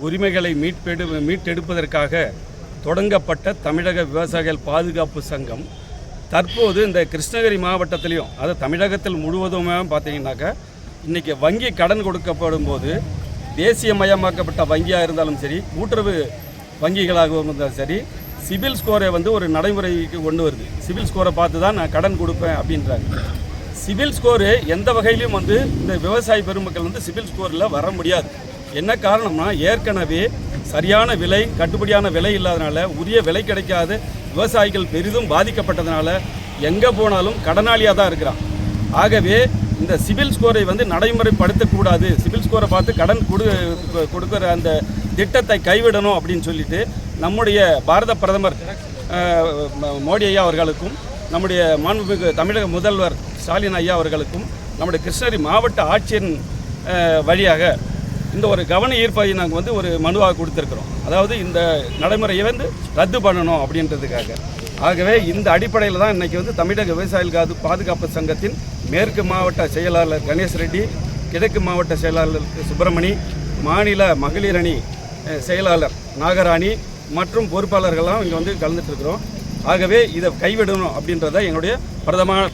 உரிமைகளை மீட்டெடுப்பதற்காக தொடங்கப்பட்ட தமிழக விவசாயிகள் பாதுகாப்பு சங்கம் தற்போது இந்த கிருஷ்ணகிரி மாவட்டத்திலையும் அது தமிழகத்தில் முழுவதுமே பார்த்தீங்கன்னாக்கா இன்றைக்கி வங்கி கடன் கொடுக்கப்படும் போது தேசியமயமாக்கப்பட்ட வங்கியாக இருந்தாலும் சரி, கூட்டுறவு வங்கிகளாக இருந்தாலும் சரி, சிபில் ஸ்கோரை ஒரு நடைமுறைக்கு கொண்டு வருது. சிபில் ஸ்கோரை பார்த்து தான் நான் கடன் கொடுப்பேன் அப்படின்றாங்க. சிபில் ஸ்கோரு எந்த வகையிலும் இந்த விவசாய பெருமக்கள் சிபில் ஸ்கோரில் வர முடியாது. என்ன காரணம்னா, ஏற்கனவே சரியான விலை, கட்டுப்படியான விலை இல்லாதனால, உரிய விலை கிடைக்காத விவசாயிகள் பெரிதும் பாதிக்கப்பட்டதுனால எங்கே போனாலும் கடனாளியாக தான் இருக்கிறான். ஆகவே இந்த சிபில் ஸ்கோரை நடைமுறைப்படுத்தக்கூடாது, சிபில் ஸ்கோரை பார்த்து கடன் கொடுக்குற அந்த திட்டத்தை கைவிடணும் அப்படின்னு சொல்லிட்டு நம்முடைய பாரத பிரதமர் மோடி ஐயா அவர்களுக்கும், நம்முடைய மாண்புமிகு தமிழக முதல்வர் ஸ்டாலின் ஐயா அவர்களுக்கும், நம்முடைய கிருஷ்ணகிரி மாவட்ட ஆட்சியரின் வழியாக இந்த ஒரு கவன ஈர்ப்பை நாங்கள் ஒரு மனுவாக கொடுத்துருக்குறோம். அதாவது இந்த நடைமுறையை ரத்து பண்ணணும் அப்படின்றதுக்காக. ஆகவே இந்த அடிப்படையில் தான் இன்றைக்கி தமிழக விவசாயிகள் பாதுகாப்பு சங்கத்தின் மேற்கு மாவட்ட செயலாளர் கணேஷ் ரெட்டி, கிழக்கு மாவட்ட செயலாளர் சுப்பிரமணி, மாநில மகளிர் அணி செயலாளர் நாகராணி மற்றும் பொறுப்பாளர்கள்லாம் இங்கே கலந்துட்டுருக்குறோம். ஆகவே இதை கைவிடணும் அப்படின்றத எங்களுடைய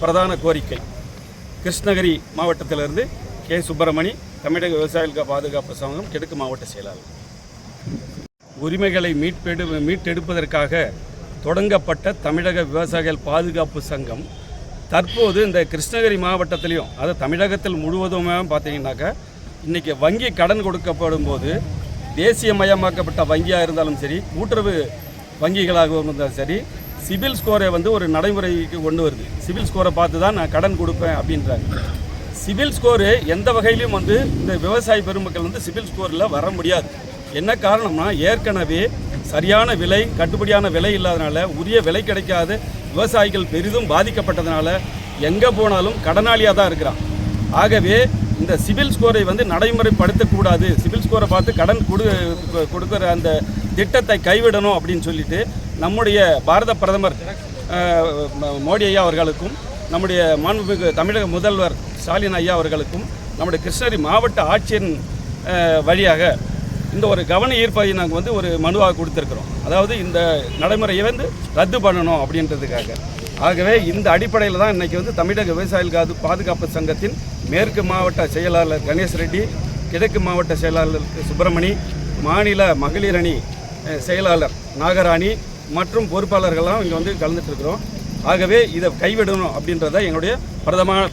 பிரதான கோரிக்கை. கிருஷ்ணகிரி மாவட்டத்திலிருந்து கே. சுப்பிரமணி, தமிழக விவசாயிகள் பாதுகாப்பு சங்கம், கிழக்கு மாவட்ட செயலாளர். உரிமைகளை மீட்டெடுப்பதற்காக தொடங்கப்பட்ட தமிழக விவசாயிகள் பாதுகாப்பு சங்கம் தற்போது இந்த கிருஷ்ணகிரி மாவட்டத்திலையும் அது தமிழகத்தில் முழுவதுமே பார்த்தீங்கன்னாக்கா இன்றைக்கி வங்கி கடன் கொடுக்கப்படும் போது தேசியமயமாக்கப்பட்ட வங்கியாக இருந்தாலும் சரி, கூட்டுறவு வங்கிகளாக இருந்தாலும் சரி, சிபில் ஸ்கோரை ஒரு நடைமுறைக்கு கொண்டு வருது. சிபில் ஸ்கோரை பார்த்து தான் நான் கடன் கொடுப்பேன் அப்படின்றாங்க. சிபில் ஸ்கோரு எந்த வகையிலும் இந்த விவசாய பெருமக்கள் சிபில் ஸ்கோரில் வர முடியாது. என்ன காரணம்னா, ஏற்கனவே சரியான விலை, கட்டுப்படியான விலை இல்லாதனால, உரிய விலை கிடைக்காத விவசாயிகள் பெரிதும் பாதிக்கப்பட்டதுனால எங்கே போனாலும் கடனாளியாக தான் இருக்கிறான். ஆகவே இந்த சிபில் ஸ்கோரை நடைமுறைப்படுத்தக்கூடாது, சிபில் ஸ்கோரை பார்த்து கடன் கொடுக்குற அந்த திட்டத்தை கைவிடணும் அப்படின்னு சொல்லிட்டு நம்முடைய பாரத பிரதமர் மோடி ஐயா அவர்களுக்கும், நம்முடைய மாண்புமிகு தமிழக முதல்வர் ஸ்டாலின் ஐயா அவர்களுக்கும், நம்முடைய கிருஷ்ணகிரி மாவட்ட ஆட்சியரின் வழியாக இந்த ஒரு கவன ஈர்ப்பை நாங்கள் ஒரு மனுவாக கொடுத்துருக்குறோம். அதாவது இந்த நடைமுறையை ரத்து பண்ணணும் அப்படின்றதுக்காக. ஆகவே இந்த அடிப்படையில் தான் இன்றைக்கி தமிழக விவசாயிகள் பாதுகாப்பு சங்கத்தின் மேற்கு மாவட்ட செயலாளர் கணேஷ் ரெட்டி, கிழக்கு மாவட்ட செயலாளர் சுப்பிரமணி, மாநில மகளிர் அணி செயலாளர் நாகராணி மற்றும் பொறுப்பாளர்கள்லாம் இங்கே கலந்துட்டுருக்குறோம். ஆகவே இதை கைவிடணும் அப்படின்றத எங்களுடைய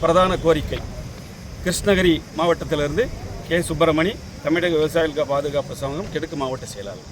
பிரதான கோரிக்கை. கிருஷ்ணகிரி மாவட்டத்திலிருந்து கே. சுப்பிரமணி, தமிழக விவசாயிகள் பாதுகாப்பு சங்கம், கிழக்கு மாவட்ட செயலாளர்.